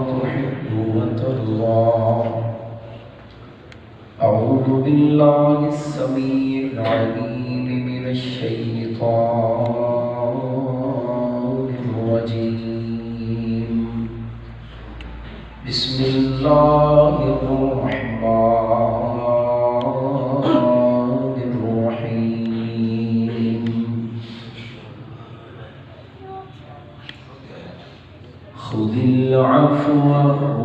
تحب وترضى. أعوذ بالله السميع العليم من الشيطان الرجيم. بسم الله الرحمن الرحيم. خذ العفو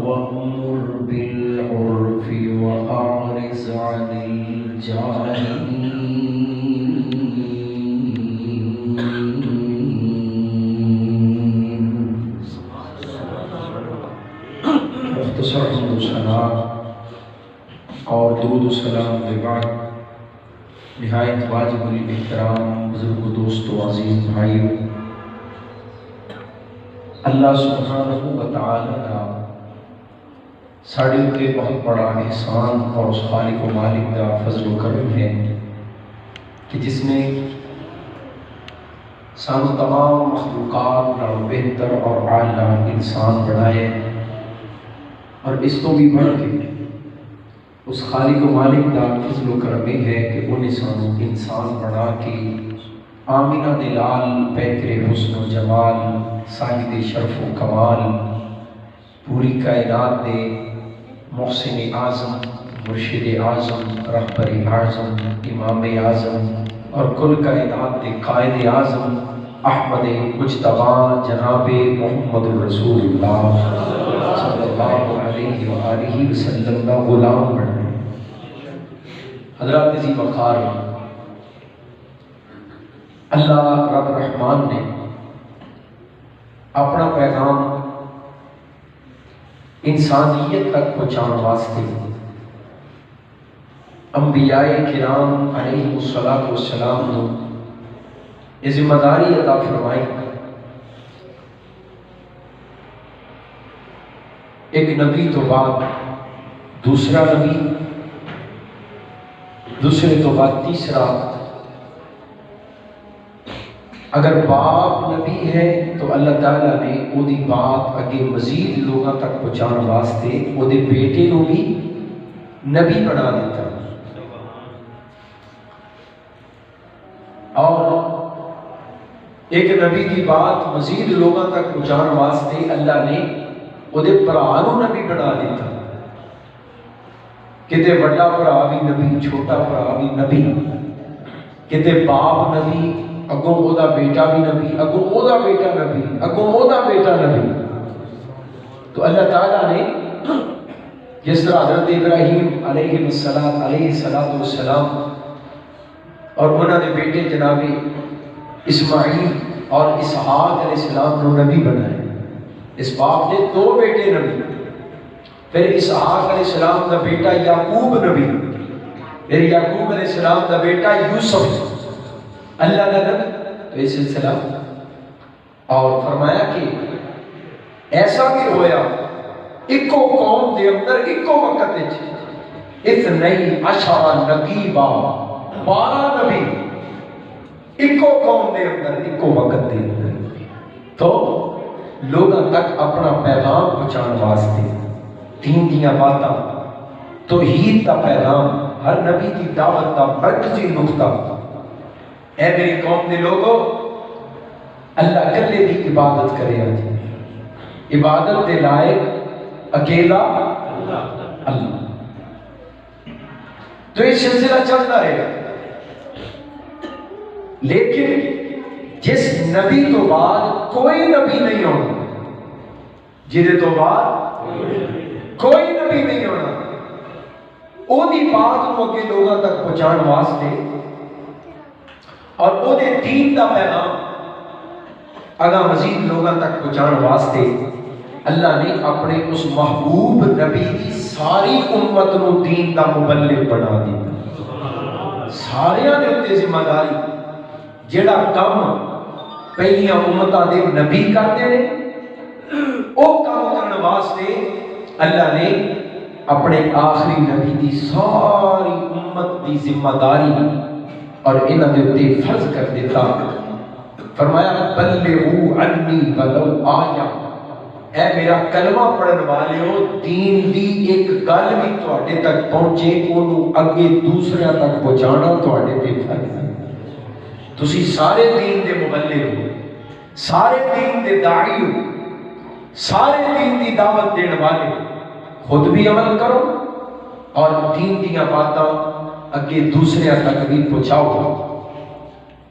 وأمر بالعرف وأعرض عن الجاهلين. مختصر حمد و ثنا اور درود و سلام کے بعد نہایت واجب الاحترام بزرگ دوست و عزیز بھائیو، اللہ سبحانہ و تعالی کا ساڑھے کے بہت بڑا احسان اور اس خالق و مالک کا فضل و کرم ہے کہ جس نے سانو تمام مخلوقات نال بہتر اور اعلیٰ انسان بنائے، اور اس تو بھی بڑھ کے اس خالق و مالک کا فضل و کرم ہے کہ انہیں سانو انسان بنا کے آمینہ دلال پیکر حسن و جمال صاحب شرف و کمال پوری کائنات دے محسن اعظم مرشد اعظم رہبر اعظم امام اعظم اور کل کائنات دے قائد اعظم احمد مجتبی جناب محمد الرسول اللہ صلی اللہ علیہ وآلہ وسلم کا غلام بنے. حضرات عزیز وقار، اللہ رب رحمان نے اپنا پیغام انسانیت تک پہنچانے واسطے انبیاء کرام علیہ السلام کو یہ ذمہ داری عطا فرمائی. ایک نبی تو بعد دوسرا نبی، دوسرے تو بعد تیسرا. اگر باپ نبی ہے تو اللہ تعالیٰ نے وہ دی بات اگے مزید لوگوں تک پہنچانے واسطے وہ دے بیٹے نو بھی نبی بنا دیتا. اور ایک نبی دی بات مزید لوگوں تک پہنچانے واسطے اللہ نے وہ دے بھرا نو نبی بنا دیتا. کتے بڑا بھرا بھی نبی، چھوٹا بھرا بھی نبی، کتے باپ نبی، اگوں اودا بیٹا بھی نبی، اگوں اودا بیٹا نبی، اگوں اودا بیٹا نبی. تو اللہ تعالیٰ نے جس طرح حضرت ابراہیم علیہ السلام اور انہوں نے بیٹے جناب اسماعیل اور اسحاق علیہ السلام کو نبی بنائے. اس باپ نے دو بیٹے نبی، پھر اسحاق علیہ السلام کا بیٹا یعقوب نبی، پھر یعقوب علیہ السلام کا بیٹا یوسف اللہ کا نبی. تو یہ سلسلہ اور فرمایا کہ ایسا بھی ہویا اکو قوم دے اندر اکو وقت اثنئی عشر نقیبا، 12 نبی اکو قوم دے اندر اکو وقت دے اندر. تو لوگوں تک اپنا پیغام پہنچانے واسطے دین دیاں باتاں توحید کا پیغام ہر نبی کی دعوت کا مرکزی نقطہ. اے میری قوم دے لوگوں، اللہ کلے دی عبادت کرے. عبادت دے لائق اکیلا اللہ. تو یہ سلسلہ چلتا رہے گا، لیکن جس نبی تو بعد کوئی نبی نہیں ہونا، جہدے تو بعد کوئی نبی نہیں ہونا، وہ دی بات کو اگے لوگوں تک پہنچانے واسطے اور وہ دے دین کا پیغام اگا مزید لوگوں تک پہنچانے واسطے اللہ نے اپنے اس محبوب نبی کی ساری امت نو دین کا مبلغ بنا دیا. سارے دے اتنے ذمہ داری جڑا کام پہلیاں امتاں دے نبی کرتے ہیں وہ کام کرنے واسطے اللہ نے اپنے آخری نبی دی ساری امت دی ذمہ داری اور انہاں دے تے فرض کر دیتا. فرمایا بلغوا عنی ولو آیا، اے میرا کلمہ پڑھن والےو، دین دی ایک گل بھی تواڈے تک پہنچے اونوں اگے دوسرے تک پہنچانا تواڈے تے فرض ہے۔ تسی سارے دین دے مبلغ ہو، سارے دین دے داعی ہو، سارے دین دی دعوت دین والے، خود بھی عمل کرو اور دین دیاں باتاں اگے دوسرے تک بھی پہنچاؤ۔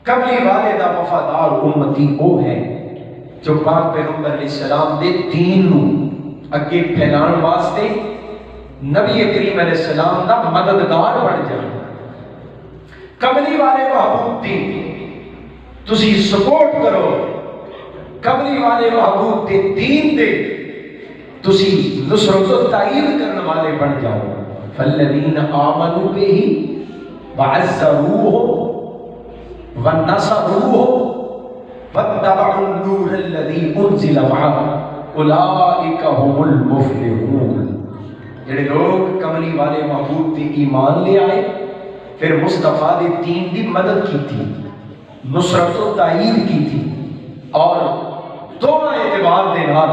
کملی والے دا وفادار امتی وہ ہے جو پاک پیغمبر علیہ السلام دے دین نو اگے پھیلان واسطے نبی کریم علیہ السلام دا مددگار بن جائے۔ کملی والے محبوب دی تسی سپورٹ کرو، کملی والے محبوب دے دین دے تسی نصرت و تائید کرنے والے بن جاؤ۔ فالذین آمنوا بہ وعزروہ ونصروہ واتبعوا النور الذی انزل معہ اولئک هم المفلحون۔ جڑے لوگ کملی والے محبوب دی ایمان لے آئے، پھر مصطفیٰ دے دین دی مدد کی تھی، نصرت و تائید کی تھی، اور دونوں اعتبار دے نال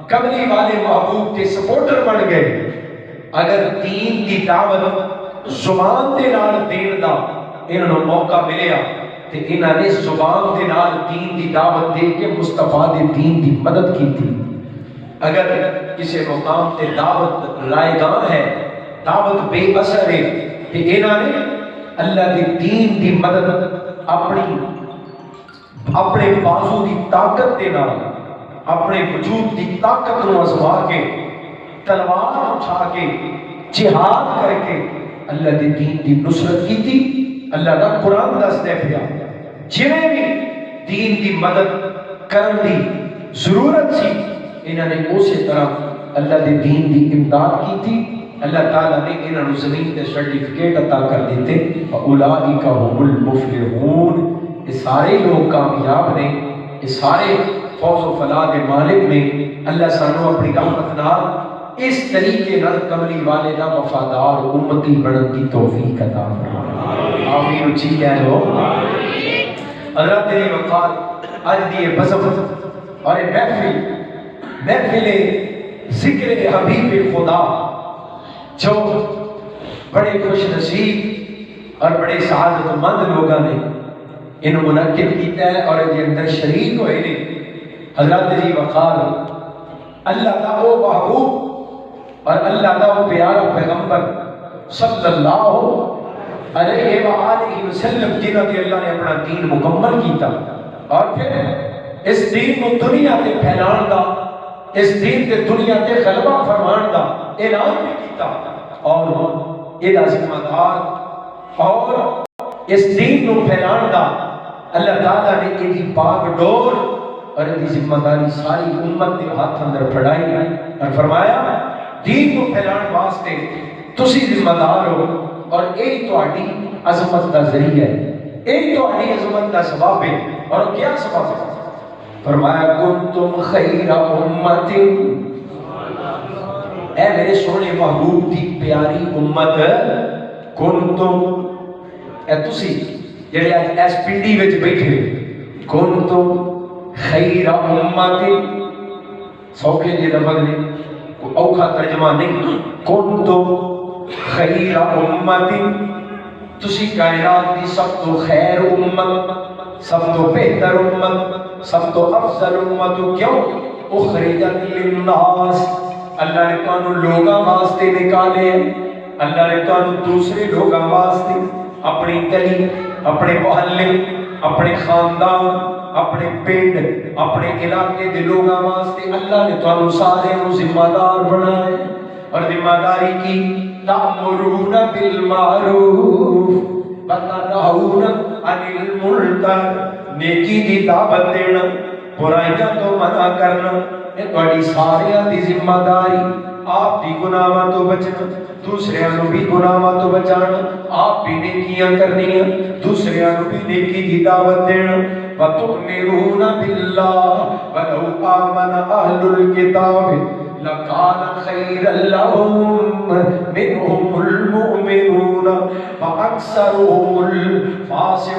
کملی والے محبوب کے سپورٹر بن گئے۔ اگر دین دی دعوت زبان دے نال دین دا انہوں موقع ملیا تے انہوں نے زبان دے نال دین دی دعوت دے کے مصطفیٰ دے دین دی مدد کی تھی۔ اگر کسی مقام تے دعوت رائے گاں ہے، دعوت بے اثر ہے، تے انہوں نے اللہ دے دین دی مدد اپنے بازو دی طاقت دے نال، اپنے وجود دی طاقت نو آزما کے، تلوار اٹھا کے، جہاد کر کے اللہ دے دین دی نصرت کی تھی۔ اللہ دا قرآن دستے پیا جنہیں بھی دین دی مدد کرن دی ضرورت سی، انہوں نے اسی طرح اللہ دے دین دی امداد کی تھی۔ اللہ تعالیٰ نے انہوں نے زمین تے سرٹیفکیٹ عطا کر دیتے، اولئک هم المفلحون۔ یہ سارے لوگ کامیاب نے، یہ سارے فوز و فلاح کے مالک نے۔ اللہ سانو اپنی رحمت نال اس طریقے نال کملی والے دا وفادار امتی بنن دی توفیق عطا فرمائے۔ آمین اچھی کہہ لو حضرت علی وقال آج دی بزم اور محفل ذکر حبیب خدا جو بڑے خوش نصیب اور بڑے سعادت مند لوگوں نے انہوں منعقد کیتا ہے اور یہ اندر شریک ہوئے نے۔ حضرت علی وقال اللہ دا وہ محبوب اور اللہ دا وہ پیارا پیغمبر صلی اللہ علیہ وآلہ وسلم جنہوں نے اللہ نے اپنا دین مکمل کیتا اور پھر اس دین کو دنیا تے پھیلان دا، اس دین تے دنیا تے غلبہ فرمان دا اعلان بھی کیتا، اور یہ ذمہ دار اور اس دین کو پھیلان دا اللہ تعالیٰ نے یہ باغ ڈور اور یہ ذمہ داری ساری امت کے ہاتھ اندر پڑھائی اور فرمایا دین کو پھیلان واسطے تسی ذمہ دار ہو، اور یہی تہاڈی عظمت کا ذریعہ ہے، یہی تہاڈی عظمت کا سبب ہے۔ اور کیا سبب ہے؟ فرمایا کنتم خیر امت، اے میرے سونے محبوب دی پیاری امت، کنتم اے تسی جڑے اس پنڈی وچ بیٹھے، کنتم خیر امت، سوکھے جی لفظ نے کوئی اوکھا ترجمہ نہیں، کنتم خیر امت، تسی کائنات دی سب تو خیر امت، سب تو بہتر امت، سب تو افضل امت، کیوں؟ اخرجت للناس، اللہ نے تانوں لوگاں واسطے نکالے، اللہ نے تانوں دوسرے لوگاں واسطے، اپنی گلی، اپنے محلے، اپنے خاندان، اپنے پنڈ، اپنے علاقے دے لوگاں واسطے اللہ نے تانوں سارے نوں ذمہ دار بنائے، اور ذمہ داری کی تأمرون بالمعروف وتنہون عن المنکر، نیکی دی دعوت دینا، برائیاں تو منع کرنا، یہ تہاڈی ساریاں دی ذمہ داری۔ آپ بھی گناہاں تو بچنا، دوسرے نوں بھی گناہاں تو بچانا، آپ بھی نیکیاں کرنیاں، دوسرے نوں بھی نیکی دی دعوت دینا۔ وَتُؤْمِنُونَ بِاللَّهِ وَلَوْ آمَنَ أَهْلُ الْكِتَابِ لَكَانَ خَيْرًا لَهُمْ مِنْهُمُ الْمُؤْمِنُونَ وَأَكْثَرُهُمُ الْفَاسِقُونَ۔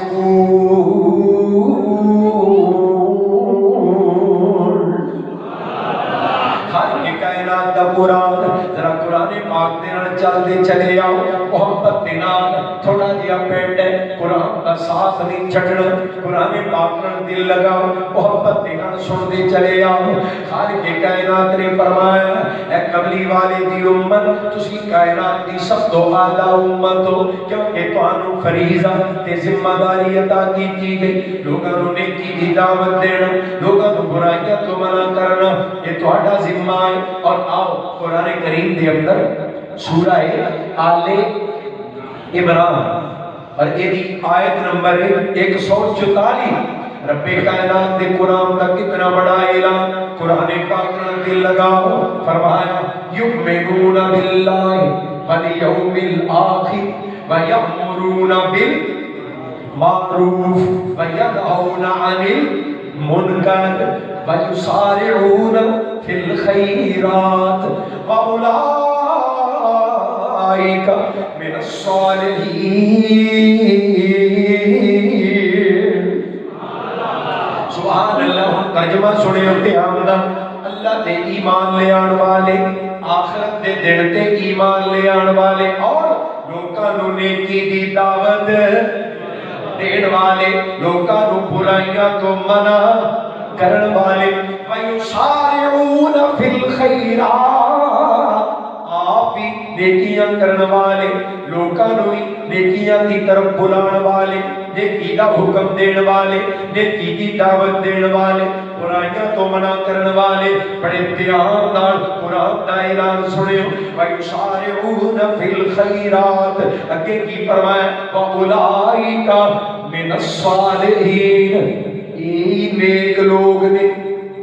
خالق کائنات دا قرآن ذرا قرآن پاک دے نال چل دے چلے آؤ محبت دے نال تھوڑا جہا پینڈ ہے قرآن دا ساتھ نہیں چھڈنا قرآن پاک نال دل لگاؤ محبت دے نال سن دے چلے آؤ خالق کائنات نے فرمایا اے کملی والے دی امت تسی کائنات دی سب تو اعلی امت ہو کیونکہ تانوں فریضہ تے ذمہ داری عطا کی گئی لوگاں نوں نیکی دی دعوت دینا لوگاں نوں برائیاں تو منع کرنا یہ تہاڈا ذمہ ہے اور آؤ قرآن کریم دے اندر سورہ آل عمران اور یہ آیت نمبر 144 رب کائنات دے قرآن کا کتنا بڑا اعلان قرآن پاک نال دل لگاؤ فرمایا یؤمنون باللہ والیوم الآخر ویأمرون بالمعروف وینہون عن المنکر ویسارعون فی الخیرات وأولئک من الصالحین سبحان اللہ ترجمہ سنے ہوتے آمدہ اللہ دے ایمان لے آن والے آخرت دے دن تے ایمان لے آن والے اور لوکاں نوں نیکی دی دعوت دین والے لوکاں نوں برائیاں تو منع کرن والے وَيُسَارِعُونَ فِي الْخَيْرَاتِ آپ بھی نیکیاں کرن والے لوکاں نوں نیکیاں کی طرف بلان والے نیکی دا حکم دین والے نیکی دی دعوت دین والے برائیاں تو منع کرن والے بڑے دھیان نال قرآن دا اعلان سنیو وَيُسَارِعُونَ فِي الْخَيْرَاتِ اگے کی فرمایا وَأُولَئِکَ مِنَ الصَّالِحِینَ یہ نیک لوگ نے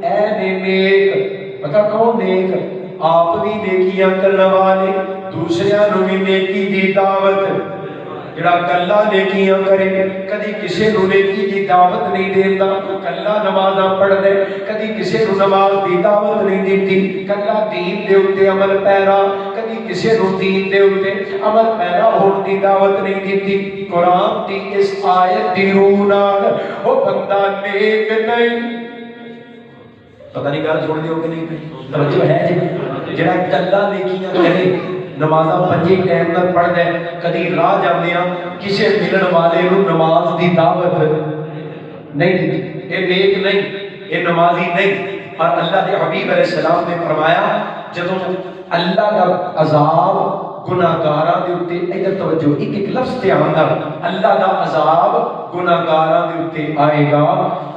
اے نیک پتہ کون نیک آپ بھی نیکیاں کرنے والے دوسریاں نوں بھی نیکی دی دعوت جڑا کلا نیکیاں کرے کدی کسے نوں نیکی دی دعوت نہیں دیندا کلا نمازاں پڑھ دے کدی کسے نوں نماز دی دعوت نہیں دیتی کلا دین دے اوتے عمل پیرا کدی کسے نوں دین دے اوتے عمل پیرا ہون دی دعوت نہیں دیتی قرآن دی اس آیت دی روح نال او بندہ نیک نہیں پتہ نہیں گل سن دیو کہ نہیں توجہ ہے جی جڑا کلا نیکیاں کرے نمازاں پنجے ٹائم تک پڑھ دے کدی راہ جاندیاں کسے ملن والے نوں نماز دی دعوت نہیں دیتی اے نیک نہیں اے نمازی نہیں اور اللہ دے حبیب علیہ السلام نے فرمایا جدوں اللہ کا عذاب گناہگاراں دے اوتے ادھر توجہ ایک ایک لفظ تے آندا اللہ دا عذاب گناہگاراں دے اوتے آئے گا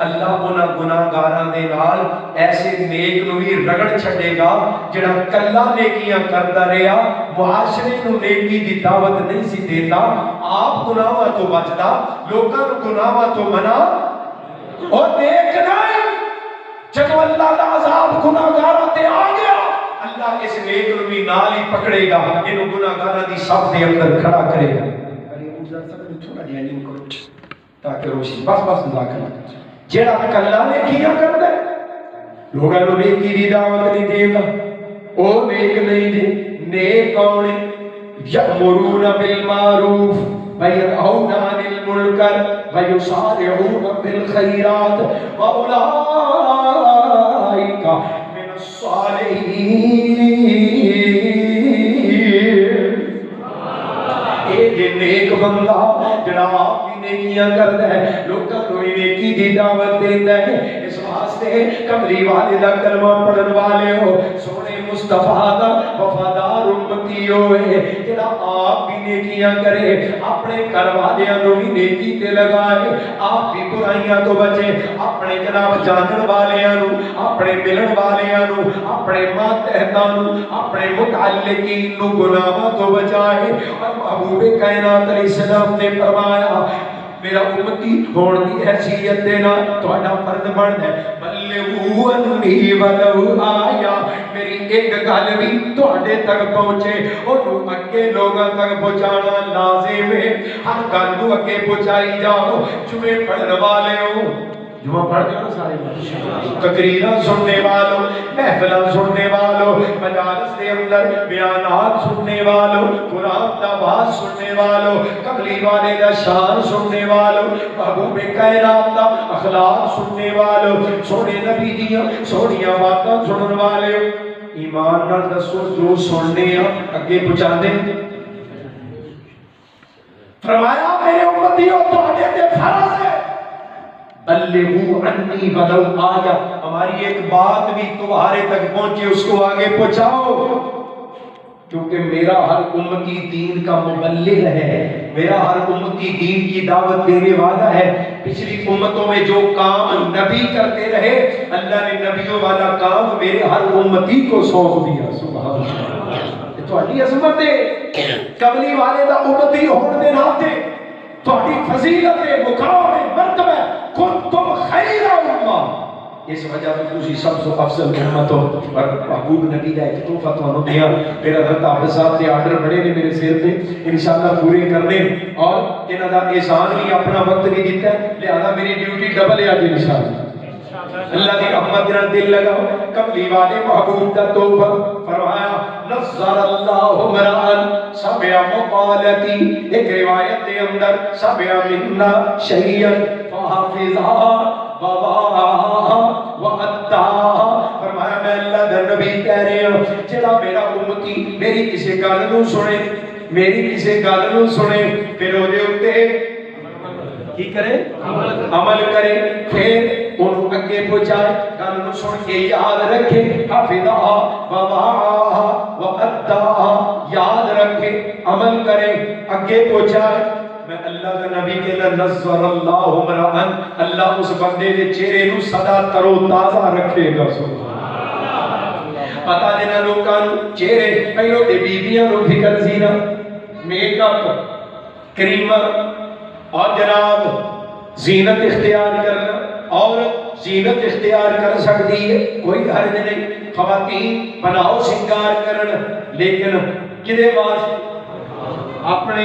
اللہ انہاں گناہگاراں دے نال ایسے نیک نوں وی رگڑ چھڈے گا جڑا کلا نیکیاں کردا رہیا معاشرے نوں نیکی دی دعوت نہیں سی دیندا آپ گناہاں تو بچدا لوکاں نوں گناہاں تو منع اور نیک نہیں جدوں اللہ دا عذاب گناہگاراں تے آ گیا اللہ اس نیک نوں بھی نال ہی پکڑے گا اینوں گناہگاراں دی صف دے اندر کھڑا کرے گا تھوڑا جہا نہیں کرو تاکہ روشنی بس دعا کرنا جڑا کلا نیکیاں کردا ہے لوگاں نوں نیکی دی دعوت نہیں دیندا او نیک نہیں دے نیک کون ہے یأمرون بالمعروف وینہون عن المنکر ویسارعون بالخیرات وأولئک من الصالحین اے نیک بندہ جڑا آپ بھی نیکیاں کردا ہے لوکاں نوں نیکی دی دعوت دیندا ہے اس واسطے کملی والے دا کلمہ پڑھن والے ہو سونے مصطفیٰ دا وفادار امتی ہوئے جڑا آپ بھی نیکیاں کرے اپنے گھر والیاں نوں بھی نیکی تے لگائے آپ بھی برائیاں تو بچے اپنے جناب جانن والیاں نوں اپنے ملن والیاں نوں اپنے ماتحتاں نوں اپنے متعلقین نوں گناہاں تو بچائے اور محبوب کائنات علیہ السلام نے فرمایا میرا امتی ہون دی حیثیت دینا تہاڈا فرض بندا ہے بلغوا انی ولو آیا میری ایک گل بھی تہاڈے تک پہنچے اونوں اگے لوگاں تک پہنچانا لازم ہے ہر گل نوں اگے پہنچائی جاؤ جمعے پڑھن والے ہو جمعہ پڑھتے ہو سارے تقریراں سننے والوں محفلاں سننے والوں مجالس کے اندر بیانات سننے والوں قرآن کا باز سننے والوں کملی والے کا شان سننے والوں محبوب کائنات کا اخلاق سننے والوں سونے نبی دیاں سونیاں باتاں سنن والے ایمان نال دسو جو سننے اگے پہنچا دیں. فرمایا میرے امتیوں تہاڈے تے فرض ہے بلغوا عنی ولو آیا، ہماری ایک بات بھی تمہارے تک پہنچے اس کو آگے پہنچاؤ، کیونکہ میرا ہر امتی دین کا مبلغ ہے، میرا ہر امتی دین کی دعوت دینے والا ہے. پچھلی امتوں میں جو کام نبی کرتے رہے اللہ نے نبیوں والا کام میرے ہر امتی کو سونپ دیا. سبحان اللہ، یہ تہاڈی عظمت ہے کملی والے دا امتی ہون دے ناتے، تہاڈی فضیلت ہے، مقام ہے، مرتبہ ہے. کنتم خیر امہ، اس وجہ سے تسی سب سے افضل امت ہو. اور محبوب نبی کا ایک تحفہ تانوں دیا. میرا حضرت حافظ صاحب کے آرڈر بڑے نے میرے سر پہ انشاءاللہ پورے کرنے، اور انہاں دا احسان بھی اپنا وقت بھی دیتا ہے، لہذا میری ڈیوٹی ڈبل ہے اج انشاءاللہ. اللہ دی رحمت نال دل لگاؤ. کملی والے محبوب دا تحفہ فرمایا نظر اللہ مران سمع مقالتی، ایک روایت دے اندر سمع منا شیئا فحافظا وواہا وعداہا. فرمایا میں اللہ دا نبی کہہ رہے ہوں جڑا میرا امتی میری کسی گل نو سنے، میری کسی گل نو سنے پھر او دے اوتے کی کرے؟ عمل کرے، پھر انہوں اگے پہنچائے، گل نو سن کے یاد رکھے، حافظہا وواہا وعداہا، یاد رکھے، عمل کرے، اگے پہنچائے. میں اللہ کا نبی کہنا نظر اللہ مران، اللہ اس بندے دے چہرے نو سدا تر و تازہ رکھے گا. پتہ دینا لوکاں نو چہرے پہلو تے بیبیاں نو فکر سی نا میک اپ کریمہ اور جناب زینت اختیار کرنا، عورت زینت اختیار کر سکتی ہے، کوئی حرج نہیں. خواتین بناؤ سنگار کرنا، لیکن کدے واسطے؟ اپنے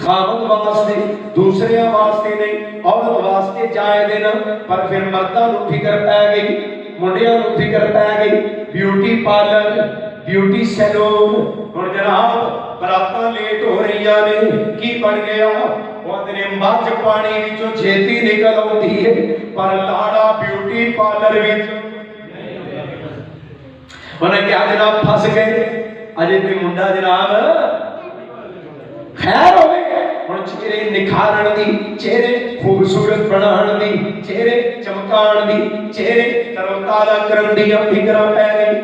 خامد واسطے، دوسرے واسطے نہیں. عورت واسطے جائے دینا، پر پھر مرداں نو فکر پہ گئی، منڈیاں نو فکر پہ گئی. Beauty parlour, beauty salon. اور جناب براتاں لیٹ ہو رہی نے، کی بن گیا؟ وہ نے مچ پانی وچوں چھیتی نکل آتی ہے، پر لاڑا بیوٹی پارلر وچ انہیں کیا جناب پھنس گئے. اجے کوئی منڈا جناب خیر ہوئے اور چہرے نکھارن دی، چہرے خوبصورت بنان دی، چہرے چمکان دی، چہرے تر و تازہ کرن دی فکراں پہ گئی.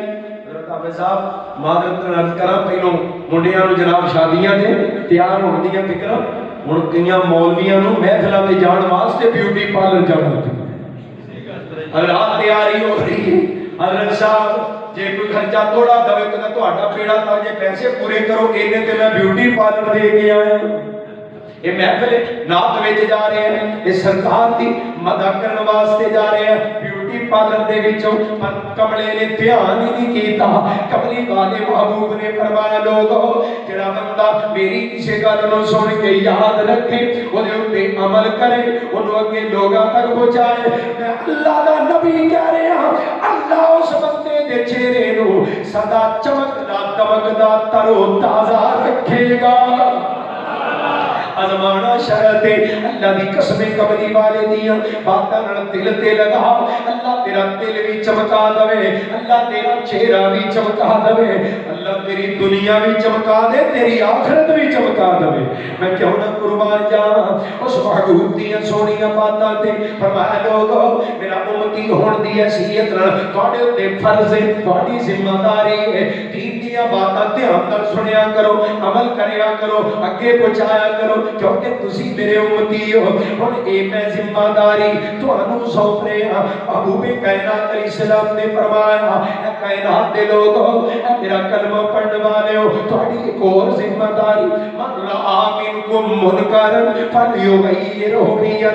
حضرت حافظ صاحب معذرت نال کراں پہلوں منڈیاں نو جناب شادیاں تے تیار ہون دی فکراں، ہن کئیاں مولویاں نو محفلاں تے جان واسطے بیوٹی پارلر جانا پیا. حضرات تیاری ہو رہی ہے. حضرت صاحب جے کوئی خرچہ تھوڑا دوے تو تہاڈا پیڑا تا جے پیسے پورے کرو اینے تے میں بیوٹی پارلر دے کے آیا. یہ محفل نعت وچ جا رہے ہیں، یہ سرکار دی مدح کرن واسطے جا رہے ہیں بیوٹی پارلر دے وچوں. پر کملے نے دھیان ہی نہیں کیتا. کملی والے محبوب نے فرمایا لوگو جڑا بندہ میری کسی گل نو سن کے یاد رکھے، او دے اوتے عمل کرے، اونوں اگے لوگاں تک پہنچائے. میں اللہ دا نبی کہہ رہا ہوں اللہ اس بندے دے چہرے نو سدا چمکدا دمکدا تر و تازہ رکھے گا. ازمانہ شرط ہے. اللہ دی قسمیں کملی والے دیاں باتاں نال دل تے لگا. اللہ تیرا دل بھی چمکا دے، اللہ تیرا چہرہ بھی چمکا دے، اللہ تیری دنیا بھی چمکا دے، تیری آخرت بھی چمکا دے. میں کیوں نہ قربان جاواں اس محبوب دیاں سونیاں باتاں تے. فرمایا لوگو میرا امتی ہون دی حیثیت نال تواڈے تے فرض ہے، تواڈی ذمہ داری ہے. دین دیاں باتاں دھیان نال سنیا کرو، عمل کریا کرو، اگے پہنچایا کرو، کیونکہ تسی میرے امتی ہو. ہن اے میں ذمہ داری تانوں سونپ رہا. محبوب کائنات علیہ السلام نے فرمایا اے کائنات دے لوگو، اے میرا کلمہ پڑھن والےو، تہاڈی ایک اور ذمہ داری من رآ منکم منکرا فلیغیرہ بیدہ،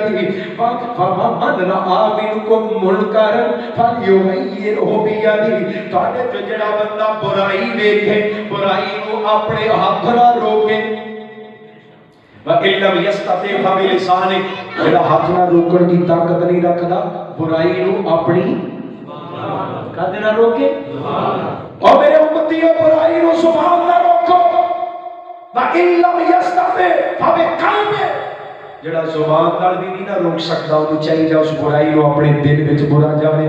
من رآ منکم منکرا فلیغیرہ بیدہ. تہاڈے جو جڑا بندہ برائی ویکھے، برائی کو اپنے ہاتھ نال روکے، وَإِن لَّمْ يَسْتَطِعْ فَبِلِسَانِهِ، جڑا ہاتھ نہ روکن کی طاقت نہیں رکھدا برائی نو اپنی کدے نہ روکے. اور میرے امتیوں برائی نو زبان نہ روکو. وَإِن لَّمْ يَسْتَطِعْ فَبِقَلْبِهِ، جڑا زبان نال بھی نہیں نہ روک سکدا اونوں چاہیے اس برائی نو اپنے دل وچ برا جانے.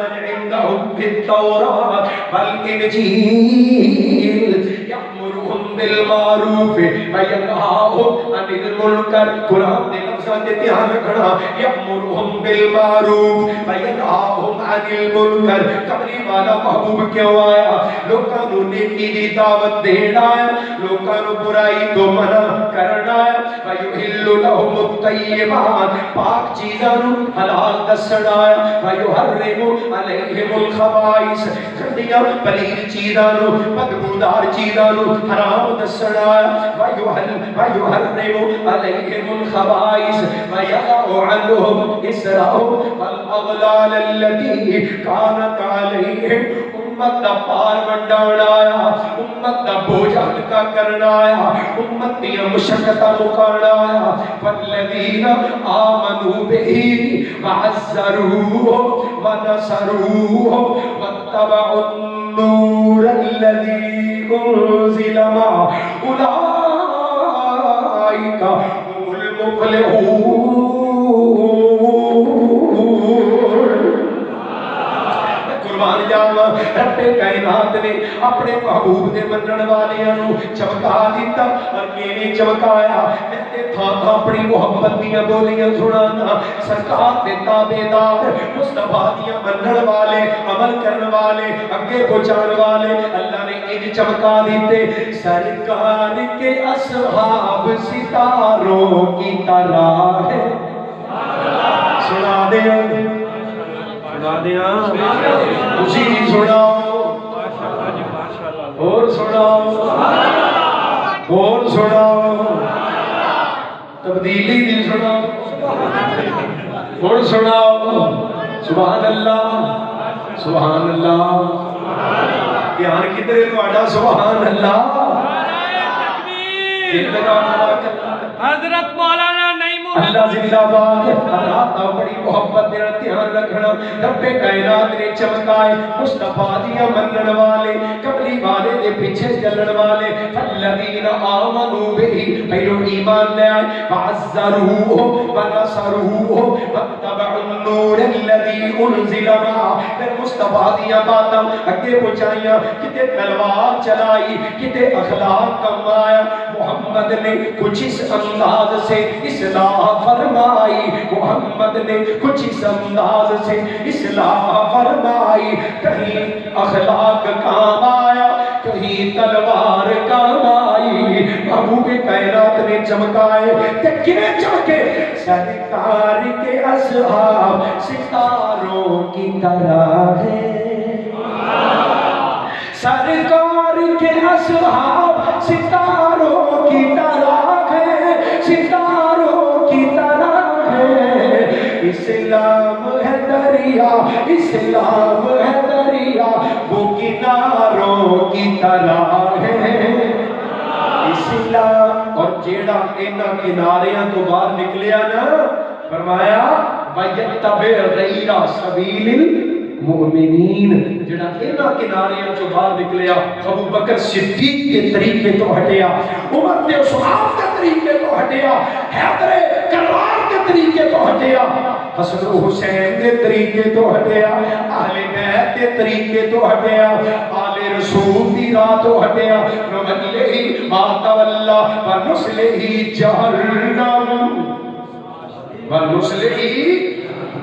عندهم في التوراة والإنجيل يأمرهم بالمعروف وينهاهم عن المنكر। قرآن نے لفظاں تے دھیان رکھنا، يأمرهم بالمعروف وينهاهم عن المنكر۔ کملی والا محبوب کیوں آیا؟ لوکاں نوں نیکی دی دعوت دینا ہے، لوکاں نوں برائی تو منع کرنا ہے۔ ويحل لهم الطيبات، پاک چیزاں نوں حلال دسنا ہے۔ ويحرم علیہم الخبائث، گندیاں پلید چیزاں نوں بدبودار چیزاں نوں حرام دسنا ہے۔ ويحرم علیہم الخبائث ويضع عنہم إصرهم والأغلال التي كانت عليهم۔ امت دا پار ونڈانا آیا، امت دا بوجھ ہلکا کرنا آیا، امت دی مشقتاں مکانا آیا۔ والذین آمنوا به وعزروه ونصروه واتبعوا النور الذي أنزل معه أولئك هم المفلحون۔ قربان جاواں، رب کائنات نے اپنے محبوب دے منن والیاں نوں چمکا دیتا۔ اور کیویں چمکایا؟ میں تے تھاں اپنی محبت دیاں بولیاں سنانا۔ سرکار دے تابعدار، مصطفیٰ دیاں منن والے، عمل کرن والے، اگے پہنچان والے اللہ نے انج چمکا دیتے۔ سرکار کے اصحاب ستاروں کی طرح ہے۔ سنا دے خوشی جی سناؤ، اور سناؤ، اور سناؤ، تبدیلی دی سناؤ، اور سناؤ۔ سبحان اللہ، سبحان اللہ، دھیان کدھر تہاڈا؟ سبحان اللہ، حضرت مولانا نعیم اللہ زندہ باد اللہ تا بڑی محبت دینا دھیان رکھنا رب کائنات نے چمکائے مصطفیٰ دیا منن والے کملی والے دے پیچھے چلن والے فالذین آمنوا بہی پہلو ایمان لے آئے فعزروہ ونصروہ واتبعوا النور الذی انزل معہ پھر مصطفیٰ دیا باتاں اگے پہنچائیاں کتے تلوار چلائی کتے اخلاق کمایا محمد نے کچھ اس انداز سے اصلاح فرمائی محمد نے کچھ اس انداز سے اصلاح فرمائی کہیں اخلاق کام آیا کہیں تلوار کام آئی محبوب کائنات نے چمکائے تے کنے چمکے سرکار کے اصحاب ستاروں کی طرح ہے سرکار کے اصحاب ستاروں کی طرح ہے ستاروں کی طرح ہے اسلام ہے دریا اسلام ہے دریا وہ کناروں کی طرح ہے اسلام اور جیڑا اینا کناریاں تو باہر نکلیا نا فرمایا وَيَتَّبِعْ غَيْرَ سَبِيلِ المؤمنین جڑا اینا کناریاں جو باہر نکلیا ابو بکر صدیق کے طریقے تو ہٹیا عمر نے عثمان کے طریقے تو ہٹیا حیدر کرار کے طریقے تو ہٹیا حسن و حسین کے طریقے تو ہٹیا اہل بیت کے طریقے تو ہٹیا آل رسول کی راہ تو ہٹیا نوَلِّهِ مَا تَوَلَّى وَنُصْلِهِ جَهَنَّمَ وَنُصْلِهِ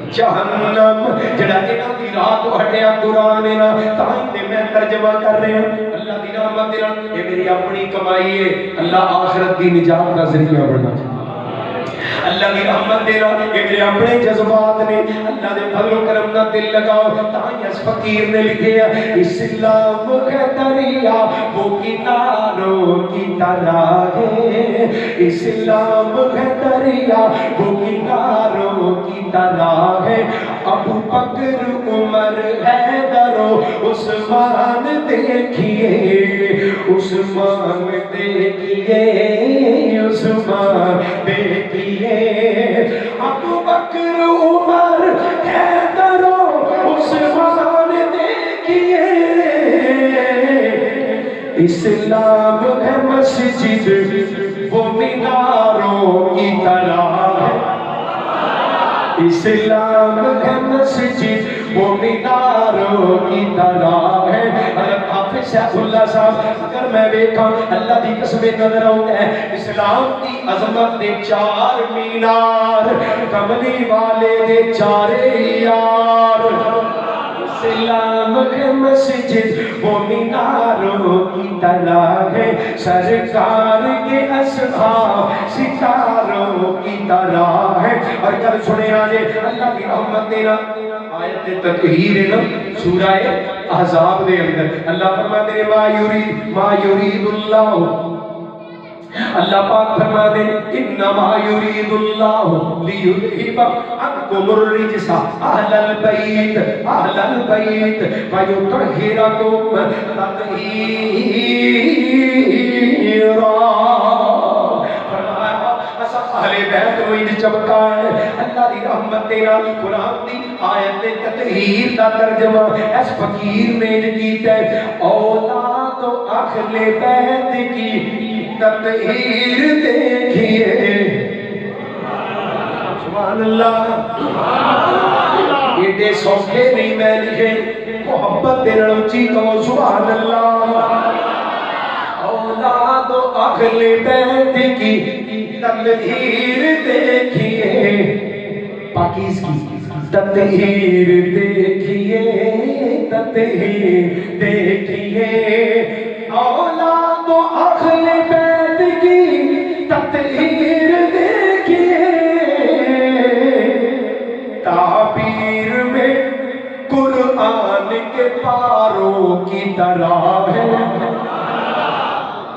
جہنم جڑا اینا دی راہ تو ہٹیا قرآن اینا تاہی تے میں ترجمہ کر رہے ہیں اللہ دی رحمت دینا یہ میری اپنی کمائی ہے اللہ آخرت دی نجات کا ذریعہ بڑھنا اللہ دی رحمت دینا یہ میرے اپنے جذبات نے اللہ دے فضل و کرم نہ دل لگاؤ تاہی اس فقیر نے لکھے اسلام ہے دریا وہ کناروں کی طرح ہے اسلام ہے دریا وہ کناروں کی طرح ہے ابو بکر عمر حیدر عثمان دیکھیے عثمان دیکھیے عثمان دیکھیے ابو بکر عمر حیدر عثمان دیکھیے اسلام ہے مسجد وہ میناروں کی طرح ہے اسلام ہے مسجد وہ میناروں کی طرح ہے حضرت حافظ شیخ اللہ صاحب اگر میں دیکھا اللہ دی قسم نظر آتا ہے اسلام کی عظمت دے چار مینار کملی والے دے چارے یار اسلام ہے مسجد وہ میناروں کی طرح ہے سرکار کے اصحاب ستاروں کی طرح ہے اور کل سنے آجے اللہ کی رحمت دینا آیت تطہیر ہے نا سورہ احزاب دے اندر اللہ فرماتے ہیں ما یرید اللہ اللہ پاک فرما دے انما یرید اللہ لیذہب عنکم الرجس اہل البیت ویطہرکم تطہیرا اہل بیت کو انج چمکا ہے اللہ دی رحمت دینا قرآن دی آیت تطہیر دا ترجمہ اس فقیر نے انج کیتا ہے اولاد و اہل بیت کی تطہیر دیکھئے سبحان اللہ یہ دے سوکھے نہیں میں لکھے محبت دے رڑوچی تو سبحان اللہ اولاد و اہل بیت کی تطہیر دیکھئے پاکیز کی تطہیر دیکھئے تطہیر دیکھئے اولاد و اہل بیت کی تطہیر دیکھئے تعبیر میں قرآن کے پاروں کی طرح ہے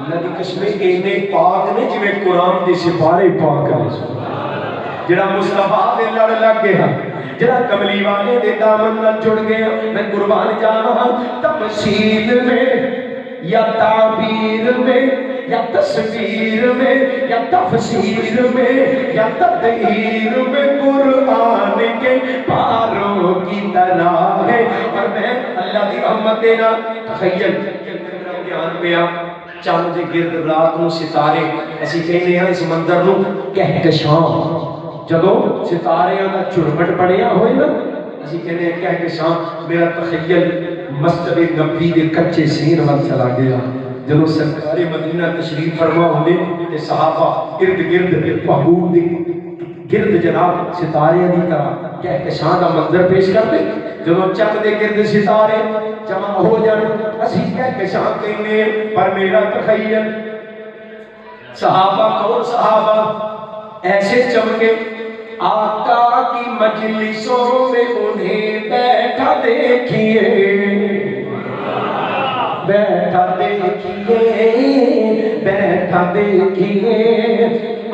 اللہ دی قسم اینے پاک نے جویں قرآن دی سپارے پاک ہے جڑا مصطفیٰ دے لڑ لگ گیا جڑا کملی والے دے دامن نہ جڑ گیا میں قربان جانا تفصیل میں یا تعبیر میں یا تصویر میں یا تفسیر میں یا تدہیر میں قرآن کے پاروں کی طرح ہے۔ اور میں اللہ دی رحمت دینا تخیل بیان پیا چاند دے گرد رات نو ستارے اسی کہنے ہیں اس منظر نو کہکشاں جدو ستاریاں دا چرمٹ پڑیا ہوئے نا اسی کہنے ہیں کہکشاں میرا تخیل مسجد نبوی دے کچے سین وال چلا گیا جدو سرکار مدینہ تشریف فرما ہوئے کہ صحابہ ارد گرد محبوب دی گرد جناب ستارے دی طرح کہکشاں دا منظر پیش کر دے جدو چند دے گرد ستارے جمع ہو جان اسی کہکشاں کہنے پر میرا تخیل صحابہ کون صحابہ ایسے چمکے آقا کی مجلسوں میں انہیں بیٹھا دیکھیے بیٹھا دیکھیے بیٹھا دیکھیے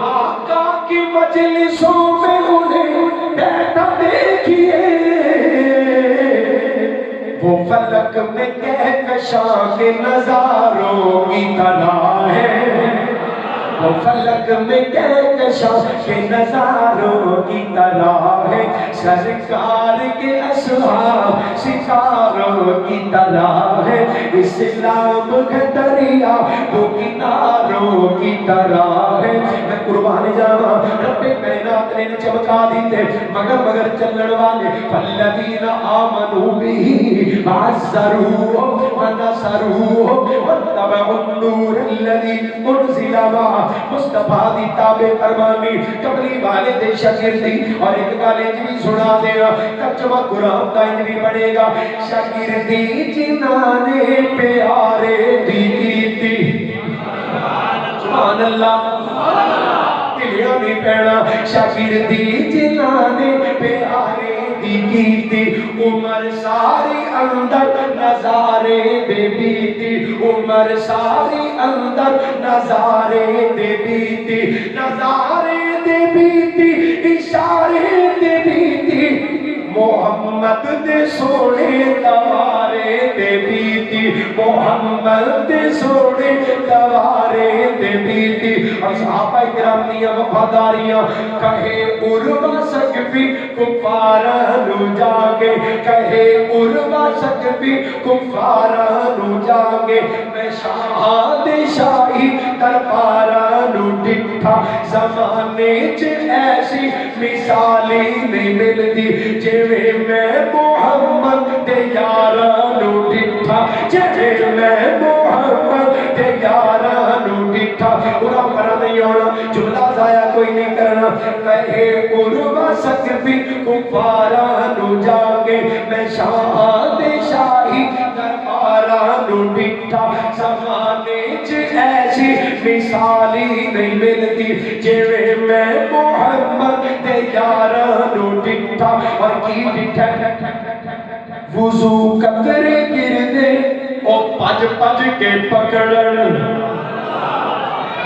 آقا کی مجلسوں میں انہیں بیٹھا دیکھیے وہ فلک میں کہکشاں کے نظاروں کی طرح ہے وہ فلک میں کہکشاں کے نظاروں کی طرح ہے سرکار کے اصحاب ستاروں کی طرح ہے اسلام کا دریا وہ کناروں کی طرح ہے میں قربان جاواں رب کائنات نے چمکا دیتے مگر چلن والے فالذین آمنوا به وعزروه ونصروه واتبعوا النور الذي انزل معه مصطفیٰ دی تابع فرمانی کبلی والے دے شاگردی اور ایک کالج بھی سنا دیا ترجمہ قرآن کا ان بھی پڑھے گا شاگردی جنانے پیارے دیتی سبحان اللہ دلیاں بھی پہنا شاگردی جنانے پیارے دیتی عمر ساری اندر نظارے دے بیتی عمر ساری اندر نظارے دے بیتی نظارے دے بیتی اشارے دے بیتی محمد دے سونے دوارے دے بیتی محمد دے سونے دوارے دے بیتی اور صحابہ کرام دیا وفاداریاں کہے عربہ سکبی کفارانو جاگے کہے عربہ سکبی کفارانو جاگے میں شاہد شاہی دربارانو ڈٹھا زمانے چ ایسی مثالی نہیں ملتی جویں میں محمد دے یارانو ڈٹھا جویں میں محمد دے یارانو ڈٹھا پورا کرا نہیں ہونا جملہ ضائع کوئی نہیں کرنا کہے عربہ سکبی کفارانو جاگے میں شاہد شاہی دربارانو ڈٹھا زمانے چ ایسی مثالی نہیں ملتی جویں میں محمد دے یارانو ڈٹھا اور کی ڈٹھا وضو قطرے گردے او پج پج کے پکڑن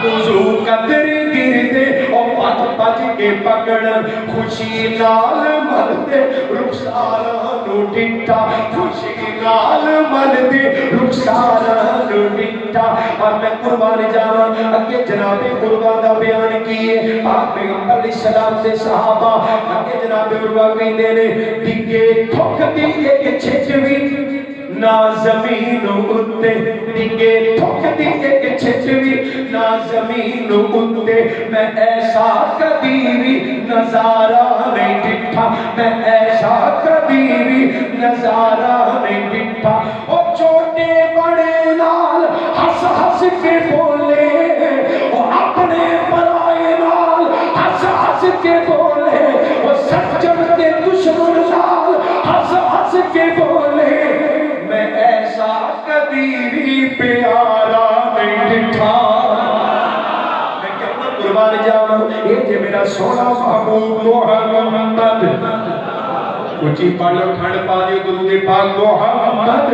وضو قطرے گردے او پج پج کے پکڑن خوشی نال ملدے رخسارانو ڈٹھا خوشی نال ملدے رخسارانو ڈٹھا اور میں قربان جاواں اگے جناب قربان دا بیان کیے پاک پیغمبر علیہ السلام دے صحابہ اگے جناب قربان کہندے نے ڈگے ٹھوکدی ایک چھچوی نا زمین اتے ڈگے ٹھوکدی ایک چھچوی نا زمین اتے میں ایسا کبھی بھی نظارہ نہیں ڈٹھا میں ایسا کبھی بھی نظارہ نہیں ڈٹھا او چھوٹے بڑے نال ہس ہس کے بولے او اپنے پرائے نال ہس ہس کے بولے او سچن کے دشمن نال ہس ہس کے بولے میں ایسا کبھی بھی پیارا نہیں ڈٹھا میں کہنا قربان جاواں یہ کہ میرا سونا محبوب محمد اونچی پڑھ لو ٹھنڈ پا دیو درود پاک محمد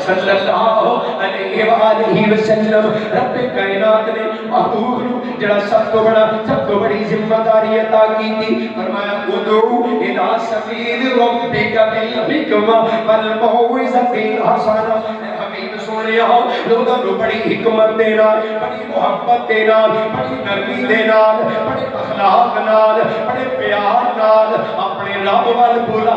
صلی اللہ علیہ وآلہ وسلم رب کائنات نے محبوب جڑا سب تو بڑی ذمہ داری عطا کی تھی فرمایا ادعو الی سبیل ربک بالحکمہ والموعظۃ الحسنہ حبیب سونیا لوگاں نو بڑی حکمت دے نال بڑی محبت دے نال بڑی نرمی دے نال بڑے اخلاق نال بڑے پیار نال اپنے رب ول بلا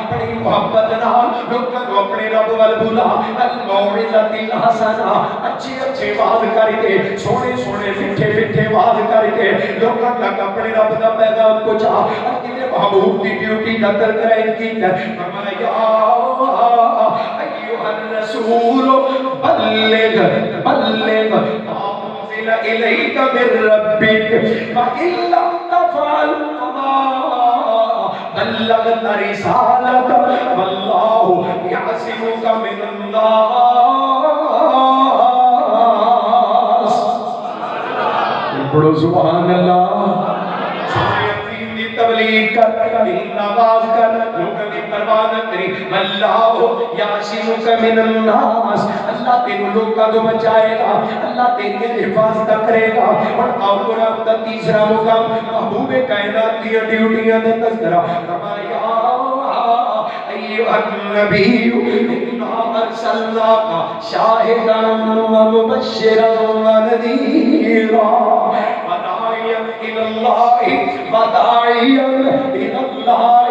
بڑی محبت نال لوگاں نو اپنے رب ول بلا الموعظۃ الحسنہ اچھے اچھے واز کر کے سونے سونے میٹھے میٹھے واز کر کے لوگاں تک اپنے رب دا پیغام پہنچا اپنے محبوب دی ڈیوٹی کا ترکرائن کی فرمایا ایھا الرسول بلغ بلغ انزل الیک من ربک فإن لم تفعل فما بلغت رسالۃ واللہ یعصمک من الناس پڑھو سبحان اللہ تبلیغ کر نواز کر لوگوں کی پرواہ نہ کری اللہ یعصمک من الناس اللہ تینوں لوگوں کو بچائے گا اللہ تیری حفاظت کرے گا اور قرآن کا تیسرا مقام محبوب کائنات کی ڈیوٹیاں کا تذکرہ فرمایا ایھا النبی انا ارسلناک شاہدا ومبشرا ونذیرا وداعیا الی اللہ وداعیا الی اللہ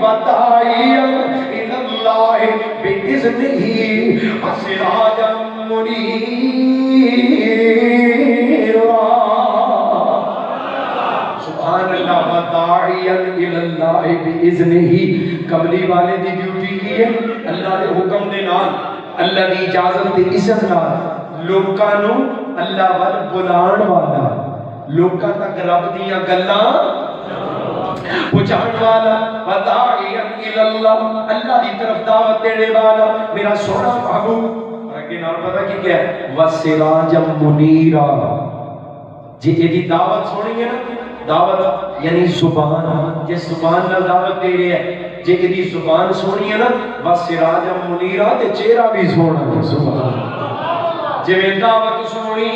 وداعیا الی اللہ باذنہ وسراجا منیرا سبحان اللہ وداعیا الی اللہ باذنہ کملی والے دی ڈیوٹی کی ہے اللہ دے حکم دے نال اللہ دی اجازت تے اذن نال لوکاں نو اللہ ول بلان والا لوکاں تک رب دیاں گلاں پہنچان والا وداعیا الی اللہ اللہ دی طرف دعوت دینے والا میرا سونا محبوب اور اگے نال پتہ کی کیا ہے وسراج منیرا جی ایدی دعوت سونی ہے نا دعوت یعنی زبان جس زبان نال دعوت دے رہے ہیں جے ایدی زبان سونی ہے نا وسراج منیرا تے چہرہ بھی سونا ہے سبحان جویں دعوت سونی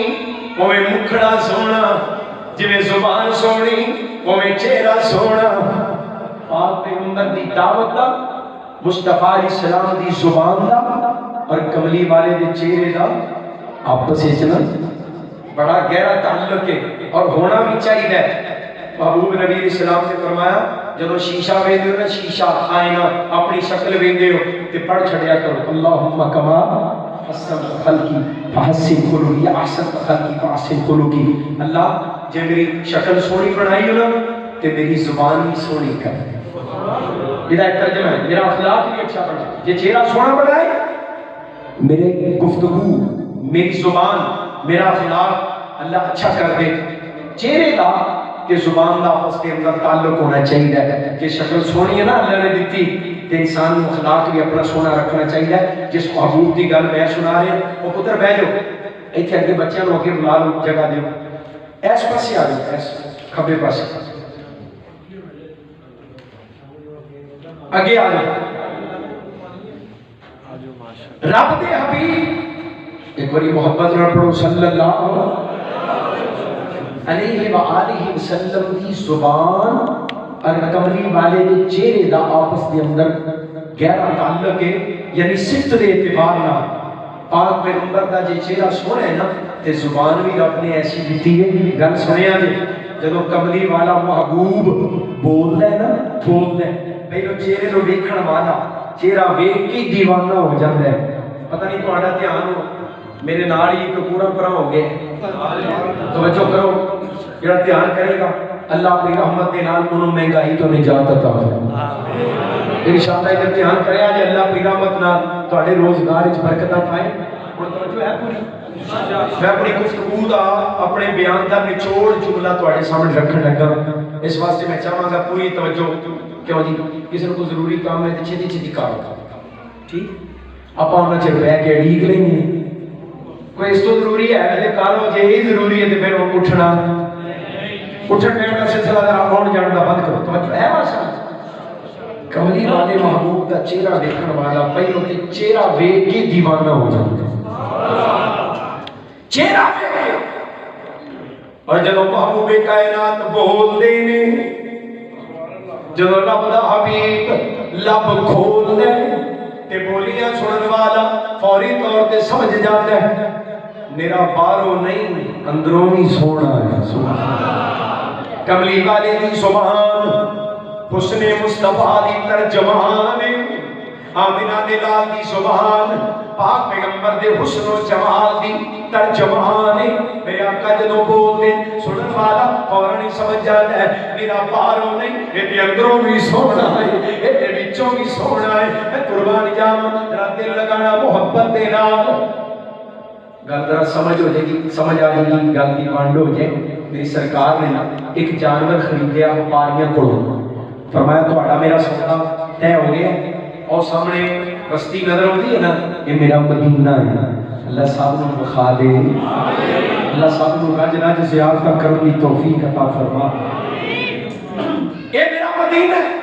اوویں مکھڑا سونا جویں زبان سونی اوویں چہرہ سونا پاک پیغمبر دی دعوت دا مصطفیٰ علیہ السلام دی زبان دا اور کملی والے دے چہرے دا آپس وچ نا بڑا گہرا تعلق ہے اور ہونا بھی چاہیے محبوب نبی علیہ السلام نے فرمایا جب شیشہ ویندے ہو نا شیشہ آئینہ اپنی شکل ویندے ہو تے پڑھ چھڑیا کرو اللہم کما حسن خلقی فحسن خلقی احسن خلقی فحسن خلقی اللہ جے میری شکل سونی بنائی ہو نا تے میری زبان بھی سونی کر یہ ایک ترجمہ ہے میرا اخلاق بھی اچھا بنا یہ چہرہ سونا بنائے میرے گفتگو میری زبان میرا اخلاق اللہ اچھا کر دے چہرے دا کہ زبان دا آپس کے اندر تعلق ہونا چاہیے کہ شکل سونی ہے نا اللہ نے دیتی کہ انسان اخلاق بھی اپنا سونا رکھنا چاہیے جس محبوب دی گل میں سنا رہے ہیں وہ پتر بہ جاؤ ایتھے اگے بچیاں نو اگے بلا لو جگہ دیو ایس پاسے آ جاؤ ایس کھبے پاسے اگے آ جاؤ رب دے حبیب ایک بڑی محبت نہ پڑھو صلی اللہ علیہ وآلہ وسلم کی زبان اور کملی والے دے چہرے دا آپس دے اندر گہرا تعلق ہے یعنی صفت دے اعتبار نہ پاک پیغمبر دا جے چہرہ سونا ہے نا تے زبان بھی رب نے ایسی دیتی ہے گل سنیا جے جدوں کملی والا محبوب بولدا ہے نا بولدا ہے پہلو چہرے نو ویکھن والا چہرہ ویکھ کے دیوانہ ہو جاندا ہے پتہ نہیں تہاڈا دھیان ہو میرے نال ہی ایک پورا پرا ہو گئے توجہ کرو جڑا دھیان کرے گا اللہ اپنی رحمت دے نال انہوں مہنگائی تو نجات عطا فرمائے انشاءاللہ ادھر دھیان کریا جے اللہ اپنی رحمت نال تہاڈے روزگار وچ برکتاں پائے ہن توجہ ہے پوری میں اپنی گفتگو دا اپنے بیان دا نچوڑ جملہ تہاڈے سامنے رکھن لگا اس واسطے میں چاہاں گا پوری توجہ کیوں جی کسی کو ضروری کام ہے تے چھتی چھتی کرو ٹھیک اپاں انہاں چ بیٹھ کے اڑیک لیں گے کوئی اس تو ضروری ہے کہ کارو جے ہی ضروری ہے تے پھر اٹھنا اٹھن بیٹھن کا سلسلہ ذرا آن جان دا بند کرو توجہ ہے ماشاء کملی والے محبوب دا چہرہ دیکھن والا پہلو تے چہرہ ویکھ کے دیوانہ ہو جاندا چہرہ اور جب محبوب کائنات بول دے نے جب رب دا حبیب لب کھول دے تے بولیاں سنن والا فوری طور تے سمجھ جاتا ہے میرا باہروں نہیں اندروں بھی سونا ہے. سبحان کملی والے دی سبحان حسن مصطفیٰ دی ترجمان آمینہ دے لال دی سبحان پاک پیغمبر دے حسن و جمال دی ترجمان میرے آقا جدوں بولتے سنن والا فوراً ہی سمجھ جاتا ہے میرا باہروں نہیں یہ اندروں بھی سونا ہے یہ وچوں بھی سونا ہے. میں قربان جاواں ذرا دل لگانا محبت دے نال گل ذرا سمجھ ہو جائے گی سمجھ آ جائے گی گل کی ونڈ ہو جائے. میری سرکار نے نا ایک جانور خریدیا وپاریاں کولوں فرمایا تہاڈا میرا سودا طے ہو گیا اور سامنے بستی نظر آتی ہے نا یہ میرا مدینہ ہے. اللہ صاحب نو بخا دے اللہ صاحب نو رج رج زیارت کرنے کی توفیق عطا فرما. یہ میرا مدینہ ہے.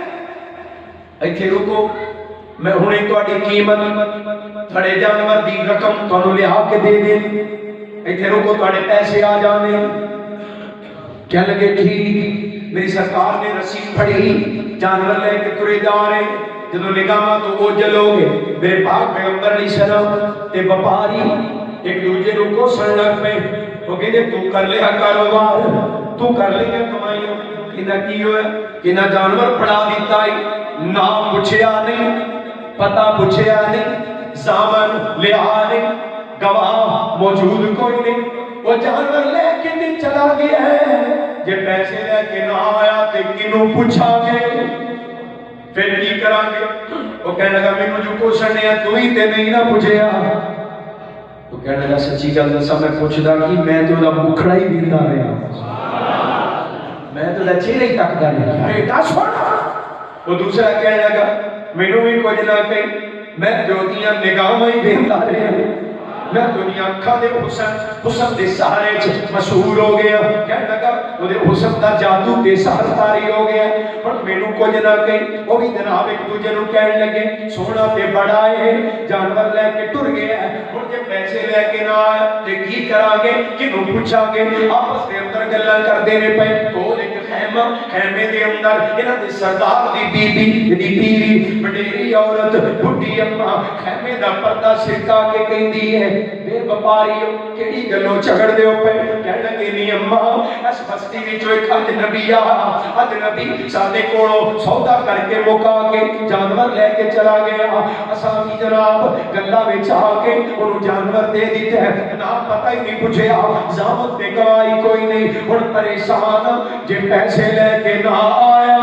ایتھے رکو میں ہنے تہاڈی قیمت تھڑے جانور دی رقم تانوں لیا کے دے دے. ایتھے رکو تہاڈے پیسے آ جانے. کہنے لگے ٹھیک. میری سرکار نے رسید پھڑی جانور لے کے ترے جا رہے جدو نگاہ تو اوجل ہو گئے. میرے پاک پیغمبر علیہ السلام تے وپاری ایک دوجے نو کوسن لگ پے. وہ کہندے تو کر لیا کاروبار تو کر لیا کمائیاں. کہندا کی ہویا کہندا جانور پڑا دیتا ہے نام پوچھیا نہیں پتہ پوچھیا نہیں زامن لیا نہیں گواہ موجود کوئی نہیں. وہ جانور لے کے نہیں چلا گیا ہے جے پیسے لے کے نہ آیا تے کنوں پوچھا گے پھر کی کران گے. وہ کہنے لگا مینوں جو کوشن ہے تو ہی تے نہیں نہ پوچھیا. تو کہنے لگا سچی گل دساں میں پوچھدا کہ میں تے دا مکھڑا ہی ویندا رہیا میں تے دا چہرہ ہی تکدا رہیا بیٹا سن. وہ دوسرا کہنے لگا مینوں بھی کچھ نہ کہی میں جوتیاں نگاہاں ہی ویندا رہیا میں دنیا اکھاں دے حسن دے سہارے مشہور ہو گیا. کہنے لگا وہ دے حسن دا جادو دے سہار تاری ہو گیا. پر مینوں کچھ نہ کہی. وہ بھی جناب ایک دوجے نوں کہنے لگے سونا تے بڑا ہے جانور لے کے ٹر گیا ہے ہن جے پیسے لے کے نہ آیا تے کی کراں گے کنوں پوچھاں گے. آپس دے اندر گلاں کردے نے پے. کول ایک خیمہ خیمے دے اندر انہاں دے سردار دی بی دی بیوی وڈیری عورت بڈھی اماں خیمے دا پردہ سرکا کے کہندی ہے بے وپاریو کیڑی گلوں جھگڑ دیو پے. کہنے لگے نہیں اماں اس بستی وچ ایک اجنبی اجنبی ساڈے کولوں سودا کر کے مکا کے جانور لے کے چلا گیا. اساں بھی جناب گلاں وچ آ کے اونوں جانور دے دتے ہے نہ پتہ ہی نہیں پوچھیا ضابط تے گواہی کوئی نہیں. ہن پریشان جے پیسے لے کے نہ آیا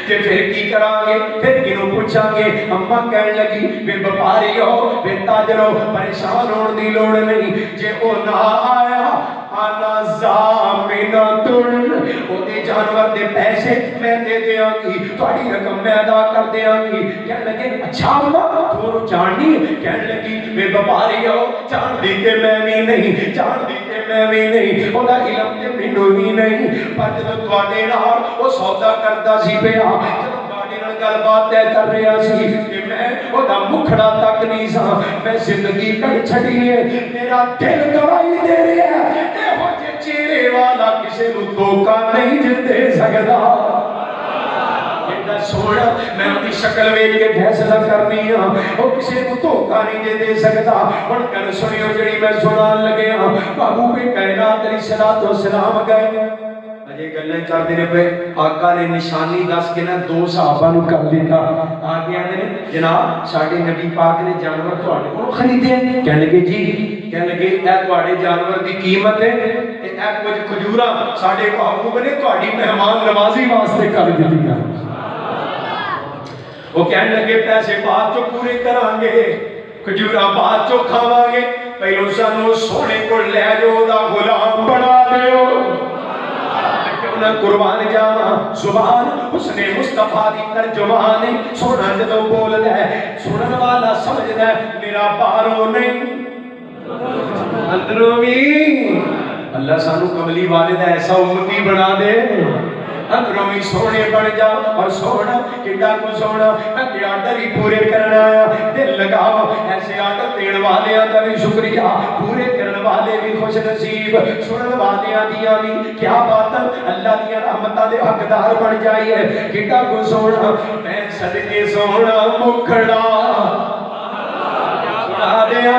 کہ پھر کی کران گے پھر کنوں پوچھاں گے. اماں کہنے لگی بے وپاری ہو بے تاجر ہو پریشان ہون دی لوڑ نہیں. جے او نہ آیا انا ضامنۃ او دے جانور دے پیسے میں دے دیاں گی تہاڈی رقم میں ادا کر دیاں گی. کہنے لگے اچھا اماں تو جاننی. کہنے لگی بے وپاری ہو جان دی تے میں بھی نہیں جان دی تے میں بھی نہیں او دا علم تے مینوں بھی نہیں. پر جدوں تواڈے نال او سودا کردا سی پیا جدوں تواڈے نال گل بات طے کر رہا سی کہ میں او دا مکھڑا تک نہیں سا میں زندگی کٹ چھڈی ہے میرا دل گواہی دے رہا ہے ایہو جے چہرے والا کسے نوں دھوکا نہیں دے سکدا. سونا میں اپنی شکل ویکھ کے فیصلہ کرنی ہاں وہ کسی کو دھوکا نہیں دے سکتا. ہن گل سنیو جڑی میں سنان لگے ہاں. محبوب کائنات علیہ الصلوۃ والسلام گئے اجے گلاں کردے نے پے. آقا نے نشانی دس کے نا دو صحابہ نوں کر دیتا. آ کے آندے نے جناب ساڈے نبی پاک نے جانور تہاڈے کولوں خریدے ہیں. کہنے لگے جی. کہنے لگے اے تہاڈے جانور دی قیمت ہے تے اے کچھ کھجوراں ساڈے محبوب نے تہاڈی مہمان نوازی واسطے کر دتیاں. وہ کہنے لگے پیسے بعد چو پورے کران گے کھجوراں بعد چو کھاواں گے پہلو سانو سونے کو لے جو دا غلام بنا دیو. کیوں قربان جاواں سبحان حسن مصطفیٰ دی ترجمان. سونا جدوں بولدا ہے سنن والا سمجھدا ہے میرا باہروں نہیں اندروں بھی. اللہ سانو کملی والے دا ایسا امتی بنا دے اندروں بھی سونے بن جا. اور سونا کڈا کو سونا میں آرڈر ہی پورے کرنا آیا. دل لگاؤ ایسے آرڈر دین والیاں دا بھی شکریہ پورے کرن والے بھی خوش نصیب سنن والیاں دیاں بھی کیا بات اللہ دی رحمتاں دے حقدار بن جائیے. کڈا کو سونا میں صدقے سونا مکھڑا سنا دیاں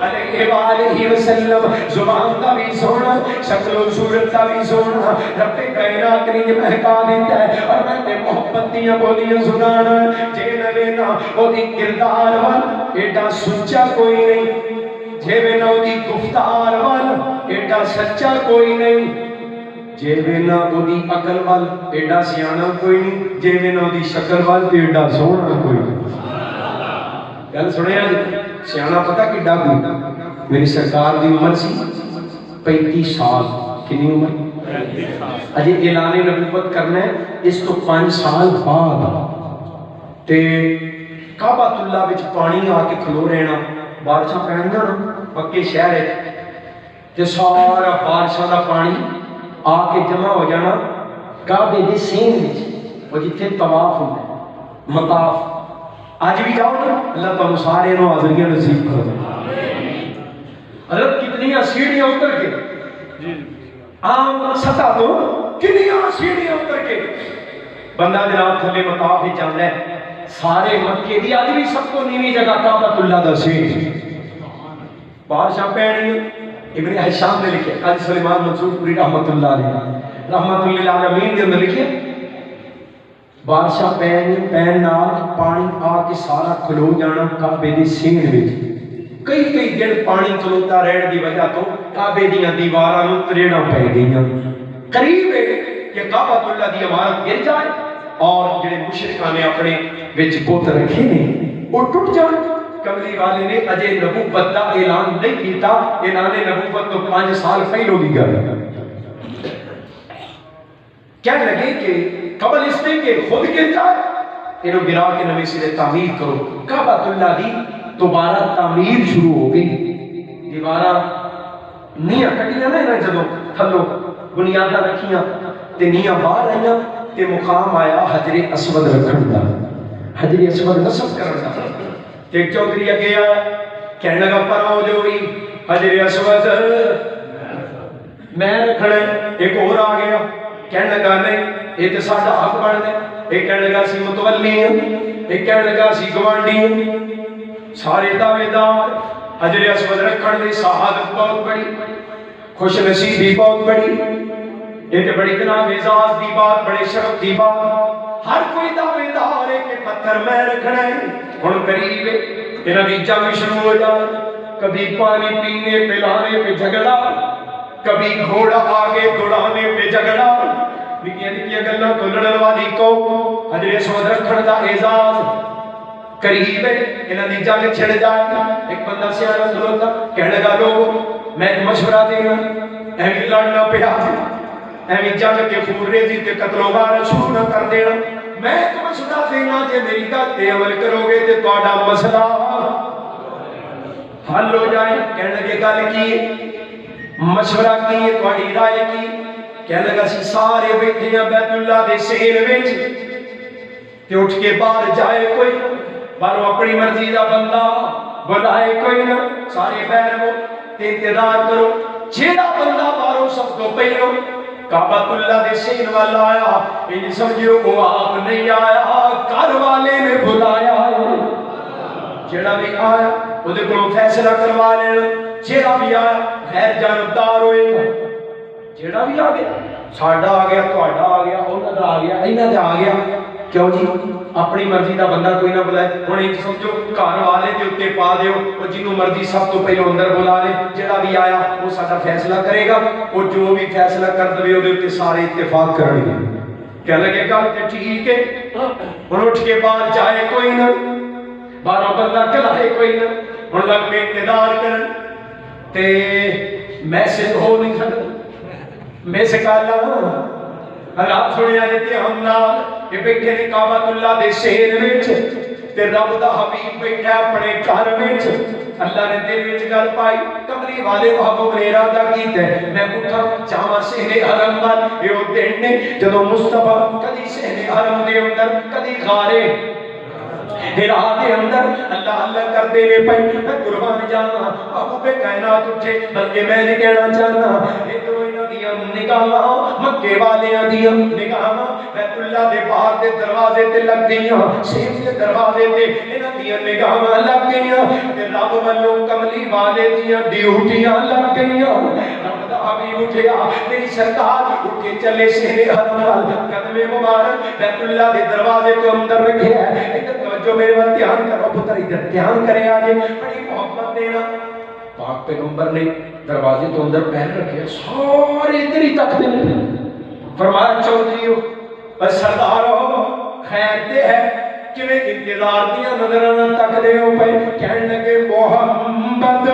علیہ وآلہ وسلم زبان دا بھی سونا شکل و صورت دا بھی سونا رب کائنات نے مہکا دیتا ہے اور میں تے محبت دیاں بولیاں سنانا جے نوے نا او دی کردار وال ایڈا سچا کوئی نہیں جے میں نا او دی گفتار وال ایڈا سچا کوئی نہیں جے میں نا او دی عقل وال ایڈا سیانا کوئی نہیں جے میں نا او دی شکل وال ایڈا سونا کوئی نہیں گل سنیا سیانا پتہ کڈا کوئی میری سرکار دی عمر سی 35 سال کنی عمر اجے اعلان نبوت کرنا ہے اس تو 5 سال بعد تے کعبۃ اللہ وچ پانی آ کے کھلو رہنا بارشاں پینیاں نا پکے شہر ہے تے سارا بارشاں دا پانی آ کے جمع ہو جانا کعبے دے سین وچ او جتھے طواف ہوندا ہے مطاف آج بھی جاؤ نا اللہ تعالیٰ سارے نو حاضریاں نصیب کرو حضرت کتنی سیڑھیاں اتر کے عام سطح تو کتنی سیڑھیاں اتر کے بندہ جناب تھلے مطاف ہی جانا ہے سارے مکے دی آج بھی سب کو نیوی جگہ کعبۃ اللہ دا سین بارشاں پینی ابن حشام نے لکھے قاضی سلیمان منصور پوری رحمت اللہ علیہ رحمت للعالمین نے لکھے بارشاں پین نال پانی آ کے سارا کھلو جانا کعبے دی سین وچ کئی دن پانی کھلوتا رہن دی وجہ تو کعبے دیاں دیواراں نوں تریڑاں پے گئیاں قریب ہے کہ کعبۃ اللہ دی عمارت گر جائے اور جڑے مشرکاں نے اپنے وچ بت رکھے نے وہ ٹوٹ جان کملی والے نے اجے نبوت دا اعلان نہیں کیتا اعلان نبوت تو 5 سال پہلو دی گل کہنے لگے کہ قبل اس میں کہ خود گر جائے انہوں گرا کے نویں سرے تعمیر کرو کعبۃ اللہ دی دوبارہ تعمیر شروع ہو گئی دیواراں نیاں کٹیاں نا جدوں تھلو بنیاداں رکھیاں تے نیاں باہر آئیاں تے مقام آیا حجر اسود رکھن دا حجر اسود نصب کرن دا تے چودھری اگے آیا کہنے لگا پراؤ جو بھی حجر اسود میں رکھنا ایک اور آ گیا کہنے لگا نہیں یہ تو ساڈا حق بنتا ہے یہ کہنے لگا سی متولی ہیں یہ کہنے لگا سی گوانڈی ہیں سارے دعوے دار حجر اسود رکھن دی سعادت بہت بڑی خوش نصیبی بہت بڑی یہ تو بڑی جناب اعزاز دی بات بڑے شرف دی بات ہر کوئی دعوے دار ہے کہ پتھر میں رکھنا ہے ہن قریب ہے انہاں دی جنگ شروع ہو جائے کبھی پانی پینے پلانے پہ جھگڑا کبھی گھوڑا آگے دوڑانے پہ جھگڑا نکیاں نکیاں گلاں تو لڑن والی قوم حجر اسود رکھن دا اعزاز قریب ہے انہاں دی جنگ چھڑ جائے ایک بندہ سیانا کھلوتا کہنے لگا لوگ میں مشورہ دینا ایویں لڑنا پیا ایویں جنگ کے خون ریزی تے قتل و غارت شروع نہ کر دینا میں تو مشورہ دینا جے میری گل تے عمل کرو گے تے تہاڈا مسئلہ حل ہو جائے کہنے لگے گل کی مشورہ کی تہاڈی رائے کی کہنے لگا سی سارے بیٹھے ہیں بیت اللہ دے سین وچ تے اٹھ کے باہر جائے کوئی باہروں اپنی مرضی دا بندہ بلائے کوئی نہ سارے بہر ہو تے انتظار کرو جیڑا بندہ باہروں سب تو پہلو کعبۃ اللہ دے سین والا آیا ان سمجھو وہ آپ نہیں آیا گھر والے نے بلایا جیڑا بھی آیا وہ دے کو فیصلہ کروا لینا جیڑا بھی آیا غیر جانبدار ہوئے جیڑا بھی آ گیا ساڈا آ گیا تہاڈا آ گیا انہاں دا آ گیا انہاں دا آ گیا کیوں جی اپنی مرضی دا بندہ کوئی نہ بلائے ہن ایک سمجھو گھر والے دے اوتے پا دیو او جنوں مرضی سب تو پہلے اندر بلا لے جیڑا بھی آیا وہ ساڈا فیصلہ کرے گا او جو بھی فیصلہ کر دے او دے اوتے سارے اتفاق کرن گے کہنے لگے گل تے ٹھیک ہے ہن اٹھ کے باہر جائے کوئی نہ باہر بندہ کلائے کوئی نہ ہن لگ پہ انتظار کرن تے میسج ہو نہیں سکتا میں سکالا حالات سنیا جاتے ہم نال کہ بیٹھے نے کعبۃ اللہ دے شہر وچ تے رب دا حبیب بیٹھا اپنے گھر وچ اللہ نے دل وچ گل پائی کملی والے محبوب نے ارادہ کیتا ہے میں اٹھا جاواں شہر حرم وال اے او دن نے جدوں مصطفیٰ کدی شہر حرم دے اندر کدی غارے ہرا دے اندر اللہ اللہ کر دے نے پئی میں قربان جانا ابو بے کائنات اٹھے بلکہ میں نے کہنا چاہنا اے تو انہاں دیاں نگاہاں مکے والیاں دیاں نگاہاں بیت اللہ اللہ دے باہر دے دروازے تے لگ گئیاں سیف دے دروازے تے انہاں دیاں نگاہاں لگ گئیاں تے رب والوں کملی والے دیاں ڈیوٹیاں لگ گئیاں رب دا حبیب اٹھیا میری سرکار اٹھ کے چلے شہر حرم وال قدم مبارک بیت اللہ دے دروازے تو اندر رکھیا ہے ادھر توجہ میرے وال دھیان کرو پتر ادھر دھیان کرے آجے بڑی محبت دینا پاک پیغمبر نے دروازے تو اندر پیر رکھے سارے ادھر ہی تک دے فرمایا چودھریو بس سردارو خیر دے ہے کہ میں انتظار دیا نظرانہ تک دے ہو پہ کہنے لگے محمد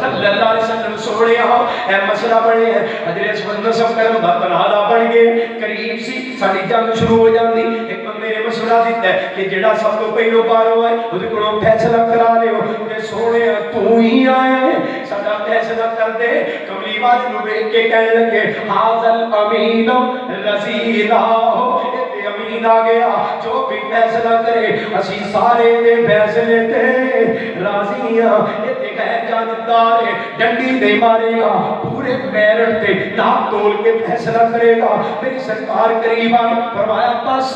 صلی اللہ علیہ وسلم سوڑے آؤ اے مسئلہ بڑھے ہیں حضرت اسود نصف کرم دا بنالا بڑھ گئے قریب سی ساری جنگ شروع ہو جاندی ایک بندے نے مشورہ دیتا ہے کہ جڑا سب تو پہلو بارو ہے وہ کو فیصلہ کرا لے ہو کہ سوڑے تو ہی آئے ہیں سدا فیصلہ کر دے کملی والی نو دیکھ کے کہنے لگے حاضل امین رضی اللہ امین آ گیا جو بھی فیصلہ کرے اسی سارے دے فیصلے تے راضیاں یہ تے غیر جانبدار ہے ڈنڈی دے مارے گا پورے میرٹ تے ناپ تول کے فیصلہ کرے گا میری سرکار قریب آئی فرمایا بس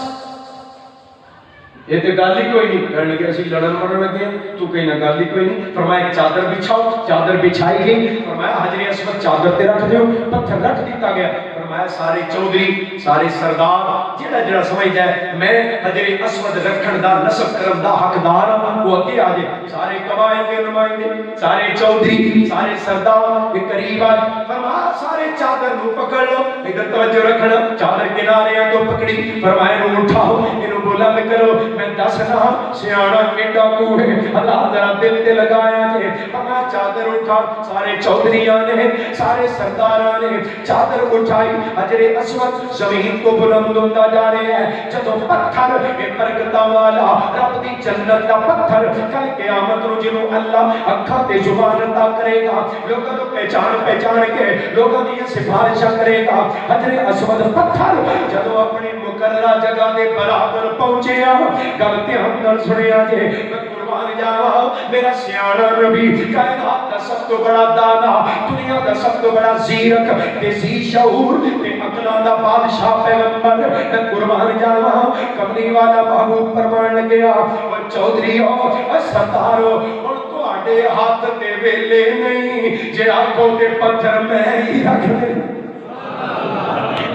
یہ تے گل ہی کوئی نہیں کہنے لگے اسی لڑن مرن لگے تو کہیں نہ گل ہی کوئی نہیں فرمایا چادر بچھاؤ چادر بچھائی گئی فرمایا حجر اسود چادر تے رکھ دیو پتھر رکھ دیتا گیا فرمایا سارے چودھری سارے سردار جڑا جڑا سمجھ جائے میں حجر اسود رکھن دا نصب کرم دا حقدار وہ اگے آ جائے سارے قبائل کے نمائندے سارے چودھری سارے سردار کے قریب آئے فرمایا سارے چادر نو پکڑ لو ادھر توجہ رکھنا چادر کنارے تو پکڑی فرمایا نو اٹھاؤ انہوں بلند کرو میں دسنا سیاڑا میڈا کوئے اللہ ذرا دل تے لگایا جے فرمایا چادر اٹھا سارے چودھریاں نے سارے سرداراں نے چادر اٹھائی حجر اسود زمین کو بلند ہوتا جا رہے ہیں جدوں پتھر برکتاں والا رب دی جنت دا پتھر کل قیامت نو جنوں اللہ اکھاں تے زبان عطا کرے گا لوکاں نوں پہچان کے لوکاں دی سفارشاں کرے گا حجر اسود پتھر جدوں اپنی مقررہ جگہ دے برابر پہنچیا گل دھیان نال سنیا جے میں قربان جاواں میرا سیاڑا نبی کائنات دا سب تو بڑا دانا دنیا دا سب تو بڑا زیرک تے ذی شعور تے عقلاں دا بادشاہ پیغمبر میں قربان جاواں کملی والا محبوب فرمان لگیا او چودھریو او سردارو ہن تواڈے ہاتھ تے ویلے نہیں جے آکھو تے پتھر میں ہی رکھ دے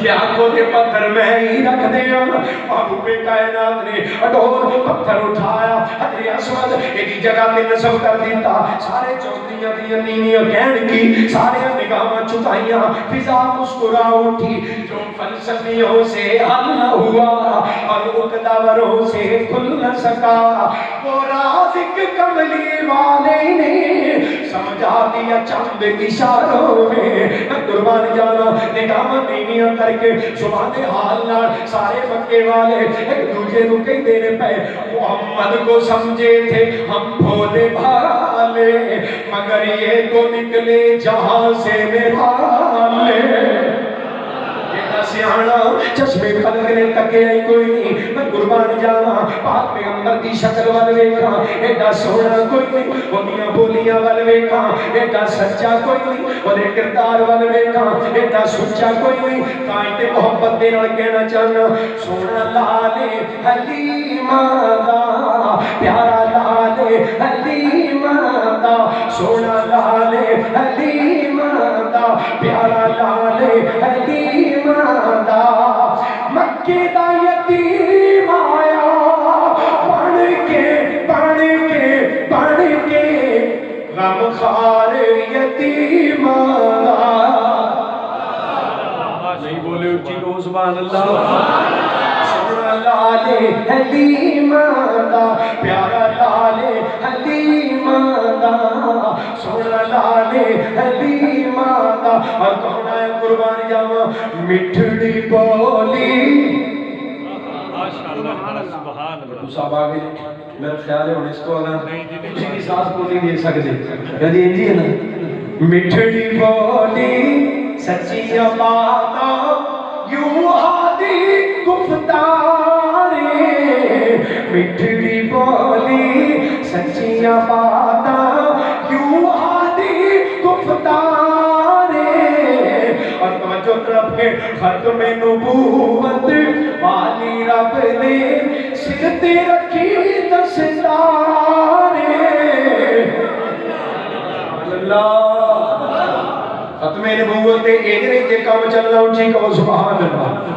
آنکھوں کے پتھر میں ہی رکھ دیا محبوب کائنات نے اڈور پتھر اٹھایا حجر اسود ایک جگہ تے نصب کر دیتا سارے چودھریاں دی نیویاں کہن کی سارے نگاہاں چھپائیاں فضا مسکرا اٹھی جو فلسفیوں سے حل نہ ہوا اور اقداموں سے کھل نہ سکا وہ راز ایک کملی والے نے سمجھا دیا چند اشاروں میں میں قربان جانا نگاہاں نیویاں کر کے زبان حال نال سارے مکے والے ایک دوسرے کو کہہ دینے پہ محمد کو سمجھے تھے ہم بھولے بھالے مگر یہ تو نکلے جہاں سے نرالے سیانا چشمے خلق نے تکے کوئی نہیں میں قربان جانا پاک پیغمبر دی شکل وال ویکھاں ایڈا سونا کوئی نہیں اونیاں بولیاں وال ویکھاں ایڈا سچا کوئی نہیں اودے کردار وال ویکھاں ایڈا سچا کوئی نہیں تائیں تے محبت دے نال کہنا چاہنا سونا لالے حلیمہ دا پیارا لالے حلیمہ دا سونا لالے حلیمہ دا پیارا لالے حلیمہ مکے دا یتیم آیا بڑھ کے غم خار یتیم نہیں بولے اچھی رو سبحان اللہ سونا لالے حلیم دا پیارا لالے حلیم دا سونا لالے حلیم دا اور کون ہے قربان جاواں مٹھڑی بولی صاحب آگے میرا خیال ہے انہیں اس کو اگر کسی کی سانس کو نہیں دے سکتے یعنی انجی ہے نا مٹھڑی بولی سچی باتاں یوں ہادی گفتارے مٹھڑی بولی سچی باتاں یوں ہادی گفتارے اور توجہ طرف ختم نبوت والی رب نے سر تے رکھی دستارے اللہ ختم نبوت دے ایک نہیں تے کام چلنا اچھی کہو سبحان اللہ